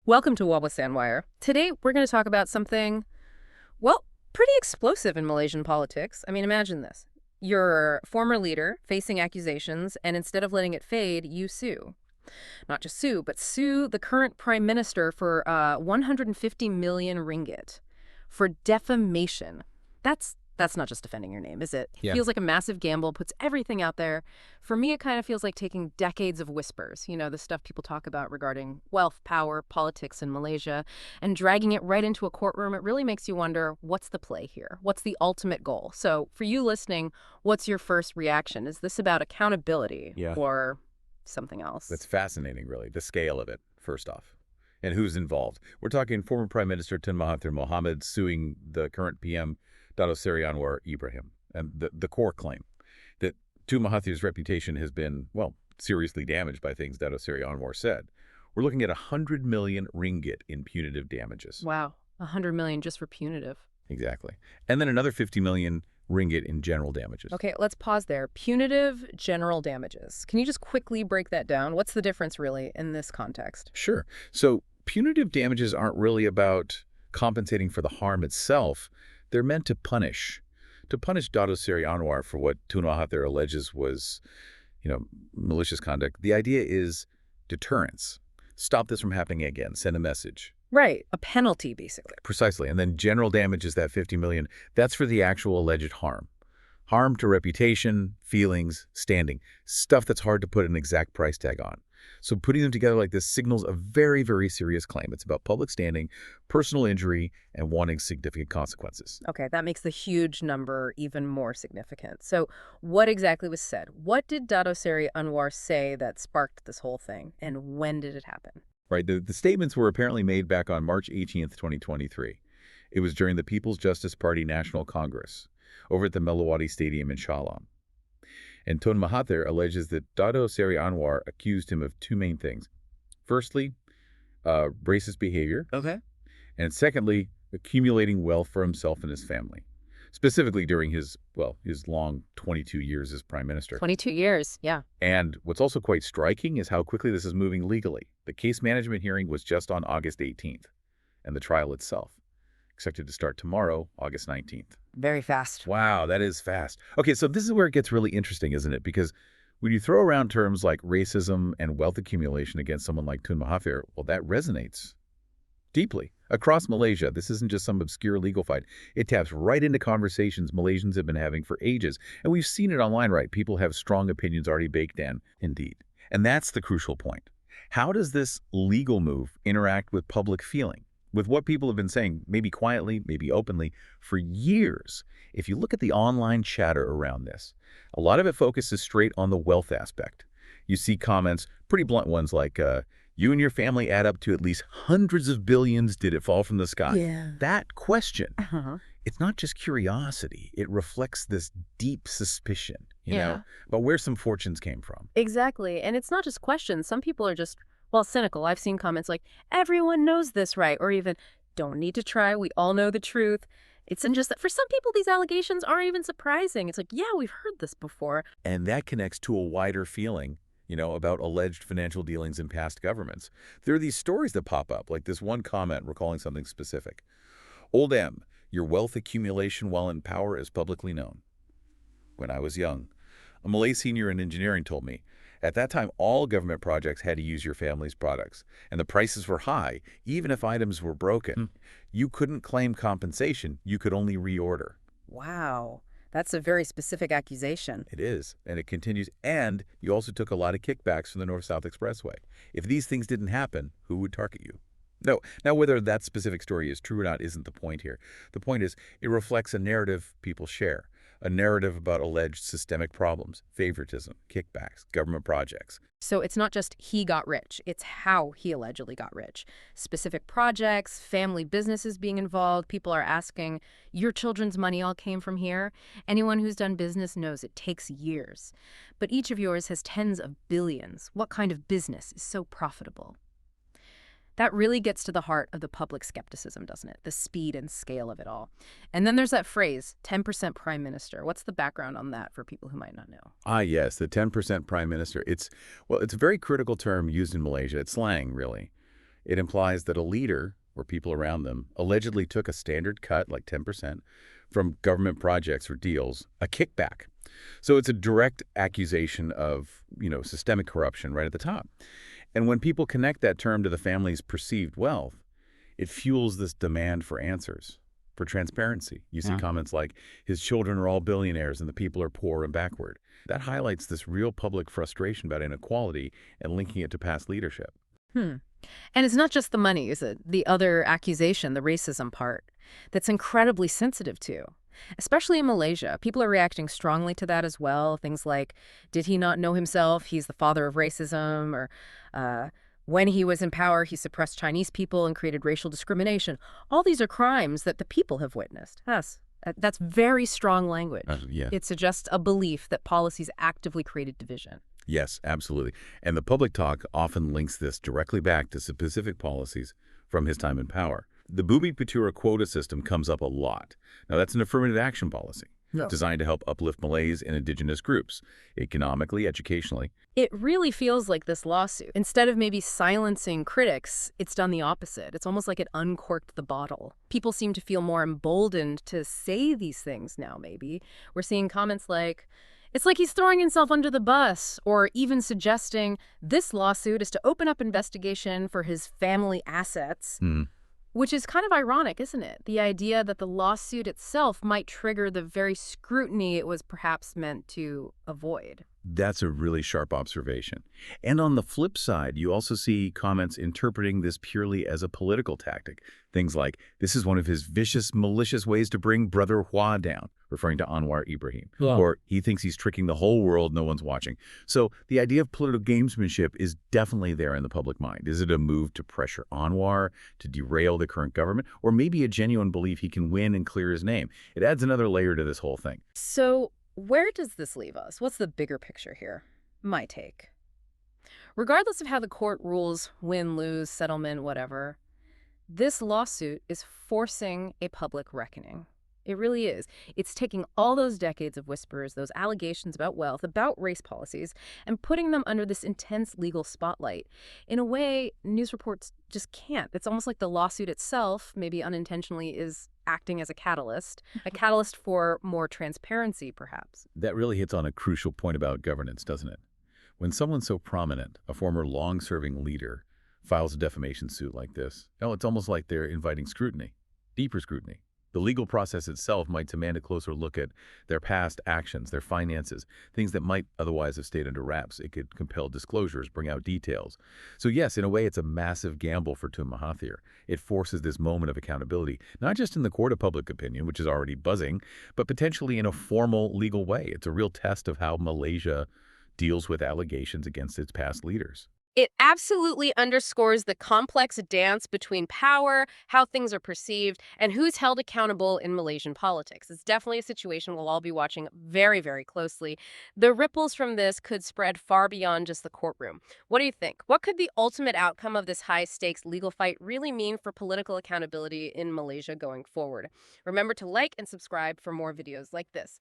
Welcome to Wobble Sandwire. Today, we're going to talk about something, well, pretty explosive in Malaysian politics. I mean, imagine this. You're a former leader facing accusations, and instead of letting it fade, you sue. Not just sue, but sue the current prime minister for 150 million ringgit for defamation. That's not just defending your name, is it? It Yeah. feels like a massive gamble, puts everything out there. For me, it kind of feels like taking decades of whispers, the stuff people talk about regarding wealth, power, politics in Malaysia, and dragging it right into a courtroom. It really makes you wonder, what's the play here? What's the ultimate goal? So for you listening, what's your first reaction? Is this about accountability Yeah. or something else? That's fascinating, really, the scale of it, first off. And who's involved. We're talking former Prime Minister Tun Mahathir Mohamad suing the current PM, Dato Seri Anwar Ibrahim. And the core claim that Tun Mahathir's reputation has been, well, seriously damaged by things Dato Seri Anwar said. We're looking at 100 million ringgit in punitive damages. Wow, 100 million just for punitive. Exactly. And then another 50 million ringgit in general damages. Okay, let's pause there. Punitive general damages. Can you just quickly break that down? What's the difference really in this context? Sure. So punitive damages aren't really about compensating for the harm itself. They're meant to punish Dato Seri Anwar for what Tun Mahathir alleges was, malicious conduct. The idea is deterrence. Stop this from happening again. Send a message. Right, a penalty, basically. Precisely. And then general damage is that 50 million. That's for the actual alleged harm. Harm to reputation, feelings, standing. Stuff that's hard to put an exact price tag on. So putting them together like this signals a very, very serious claim. It's about public standing, personal injury, and wanting significant consequences. Okay, that makes the huge number even more significant. So what exactly was said? What did Dato Seri Anwar say that sparked this whole thing? And when did it happen? Right. The statements were apparently made back on March 18th, 2023. It was during the People's Justice Party National Congress over at the Melawati Stadium in Shah Alam. And Tun Mahathir alleges that Dato Seri Anwar accused him of two main things. Firstly, racist behavior. Okay. And secondly, accumulating wealth for himself and his family, specifically during his long 22 years as prime minister. 22 years, yeah. And what's also quite striking is how quickly this is moving legally. The case management hearing was just on August 18th, and the trial itself expected to start tomorrow, August 19th. Very fast. Wow, that is fast. Okay, so this is where it gets really interesting, isn't it? Because when you throw around terms like racism and wealth accumulation against someone like Tun Mahathir, well, that resonates deeply. Across Malaysia, this isn't just some obscure legal fight. It taps right into conversations Malaysians have been having for ages. And we've seen it online, right? People have strong opinions already baked in, indeed. And that's the crucial point. How does this legal move interact with public feeling? With what people have been saying, maybe quietly, maybe openly, for years. If you look at the online chatter around this, a lot of it focuses straight on the wealth aspect. You see comments, pretty blunt ones like, you and your family add up to at least hundreds of billions. Did it fall from the sky? Yeah. That question, it's not just curiosity. It reflects this deep suspicion, about where some fortunes came from. Exactly. And it's not just questions. Some people are just, cynical. I've seen comments like, everyone knows this, right? Or even, don't need to try. We all know the truth. It's just that for some people, these allegations aren't even surprising. It's like, yeah, we've heard this before. And that connects to a wider feeling, about alleged financial dealings in past governments. There are these stories that pop up, like this one comment recalling something specific. Old M, your wealth accumulation while in power is publicly known. When I was young, a Malay senior in engineering told me, at that time, all government projects had to use your family's products, and the prices were high, even if items were broken. You couldn't claim compensation. You could only reorder. Wow. That's a very specific accusation. It is, and it continues. And you also took a lot of kickbacks from the North-South Expressway. If these things didn't happen, who would target you? No. Now, whether that specific story is true or not isn't the point here. The point is, it reflects a narrative people share. A narrative about alleged systemic problems, favoritism, kickbacks, government projects. So it's not just he got rich, it's how he allegedly got rich. Specific projects, family businesses being involved, people are asking, your children's money all came from here? Anyone who's done business knows it takes years. But each of yours has tens of billions. What kind of business is so profitable? That really gets to the heart of the public skepticism, doesn't it? The speed and scale of it all. And then there's that phrase, 10% prime minister. What's the background on that for people who might not know? Ah, yes, the 10% prime minister. It's a very critical term used in Malaysia. It's slang, really. It implies that a leader, or people around them, allegedly took a standard cut, like 10%, from government projects or deals, a kickback. So it's a direct accusation of, systemic corruption right at the top. And when people connect that term to the family's perceived wealth, it fuels this demand for answers, for transparency. You see comments like, his children are all billionaires and the people are poor and backward. That highlights this real public frustration about inequality and linking it to past leadership. Hmm. And it's not just the money, is it? The other accusation, the racism part, that's incredibly sensitive too. Especially in Malaysia, people are reacting strongly to that as well. Things like, did he not know himself? He's the father of racism. Or when he was in power, he suppressed Chinese people and created racial discrimination. All these are crimes that the people have witnessed. Yes, that's very strong language. Yeah. It suggests a belief that policies actively created division. Yes, absolutely. And the public talk often links this directly back to specific policies from his time in power. The Bumi Putura quota system comes up a lot. Now, that's an affirmative action policy designed to help uplift Malays and indigenous groups, economically, educationally. It really feels like this lawsuit, instead of maybe silencing critics, it's done the opposite. It's almost like it uncorked the bottle. People seem to feel more emboldened to say these things now, maybe. We're seeing comments like, it's like he's throwing himself under the bus, or even suggesting this lawsuit is to open up investigation for his family assets. Which is kind of ironic, isn't it? The idea that the lawsuit itself might trigger the very scrutiny it was perhaps meant to avoid. That's a really sharp observation. And on the flip side, you also see comments interpreting this purely as a political tactic. Things like, this is one of his vicious, malicious ways to bring Brother Hua down, referring to Anwar Ibrahim. Or he thinks he's tricking the whole world, no one's watching. So the idea of political gamesmanship is definitely there in the public mind. Is it a move to pressure Anwar, to derail the current government, or maybe a genuine belief he can win and clear his name? It adds another layer to this whole thing. So where does this leave us? What's the bigger picture here? My take. Regardless of how the court rules, win, lose, settlement, whatever, this lawsuit is forcing a public reckoning. It really is. It's taking all those decades of whispers, those allegations about wealth, about race policies, and putting them under this intense legal spotlight. In a way, news reports just can't. It's almost like the lawsuit itself, maybe unintentionally, is acting as a catalyst for more transparency, perhaps. That really hits on a crucial point about governance, doesn't it? When someone so prominent, a former long-serving leader, files a defamation suit like this, it's almost like they're inviting scrutiny, deeper scrutiny. The legal process itself might demand a closer look at their past actions, their finances, things that might otherwise have stayed under wraps. It could compel disclosures, bring out details. So yes, in a way, it's a massive gamble for Tun Mahathir. It forces this moment of accountability, not just in the court of public opinion, which is already buzzing, but potentially in a formal legal way. It's a real test of how Malaysia deals with allegations against its past leaders. It absolutely underscores the complex dance between power, how things are perceived, and who's held accountable in Malaysian politics. It's definitely a situation we'll all be watching very, very closely. The ripples from this could spread far beyond just the courtroom. What do you think? What could the ultimate outcome of this high-stakes legal fight really mean for political accountability in Malaysia going forward? Remember to like and subscribe for more videos like this.